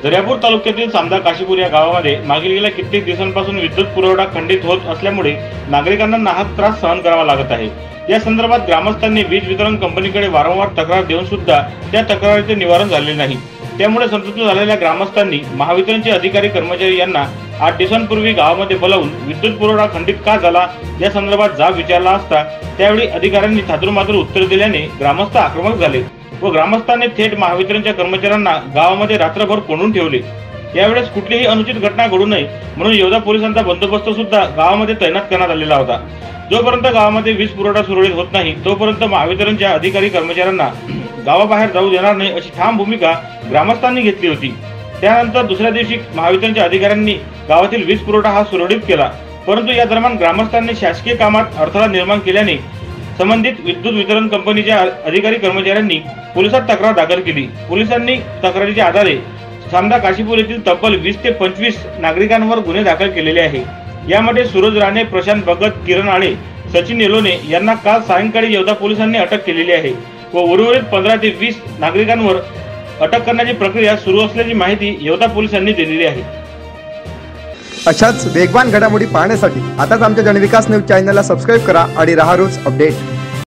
दर्यापूर तालुक्यातील सामदा काशीपूर या गावामध्ये मागील गेल्या कित्येक दिवसांपासून विद्युत पुरवठा खंडित होत असल्यामुळे नागरिकांना नाहक त्रास सहन करावा लागत आहे। या संदर्भात ग्रामस्थांनी वीज वितरण कंपनीकडे वारंवार तक्रार देऊन सुद्धा त्या तक्रारीचे निवारण झाले नाही। त्यामुळे संतप्त झालेल्या ग्रामस्थांनी महावितरणचे अधिकारी कर्मचारी यांना 8 दिवसांपूर्वी गावामध्ये बोलावून विद्युत पुरवठा खंडित का झाला या संदर्भात जाब विचारला असता त्यावेळी अधिकाऱ्यांनी थातुरमातुर उत्तर दिल्याने ग्रामस्थ आक्रमक झाले व ग्रामस्थांनी थेट महावितरणच्या कर्मचाऱ्यांना गावामध्ये रात्रभर कोंडून ठेवले। यावेळेस कुठलीही अनुचित घटना घडू नये म्हणून येवदा पोलिसांचा बंदोबस्त सुद्धा गावामध्ये तैनात करण्यात आलेला होता। जोपर्यंत गावामध्ये वीज पुरवठा सुरळीत होत नाही तोपर्यंत महावितरणच्या अधिकारी कर्मचाऱ्यांना गावाबाहेर जाऊ देणार नाही अशी ठाम भूमिका ग्रामस्थांनी घेतली होती। त्यानंतर दुसऱ्या दिवशी महावितरणच्या अधिकाऱ्यांनी गावातील वीज पुरवठा हा सुरळीत केला, परंतु या दरम्यान ग्रामस्थांनी शासकीय कामात अडथळा निर्माण केल्याने संबंधित विद्युत वितरण कंपनीच्या अधिकारी कर्मचाऱ्यांनी पोलिसात तक्रार दाखल केली। पोलिसांनी तक्रारीच्या आधारे सामदा काशीपूर येथील तब्बल 20 ते 25 नागरिकांवर गुन्हे दाखल केलेले आहे। यामध्ये सूरज राणे, प्रशांत भगत, किरण आळे, सचिन येलोने यांना काल सायंकाळी येवदा पोलिसांनी अटक केलेली आहे व उर्वरित 15 ते 20 नागरिकांवर अटक करण्याची प्रक्रिया सुरू असल्याची माहिती येवदा पोलिसांनी दिलेली आहे। अशाच वेगवान घडामोडी पाहण्यासाठी आताच आमच्या जनविकास न्यूज चॅनलला सबस्क्राइब करा आणि रहा रोज अपडेट।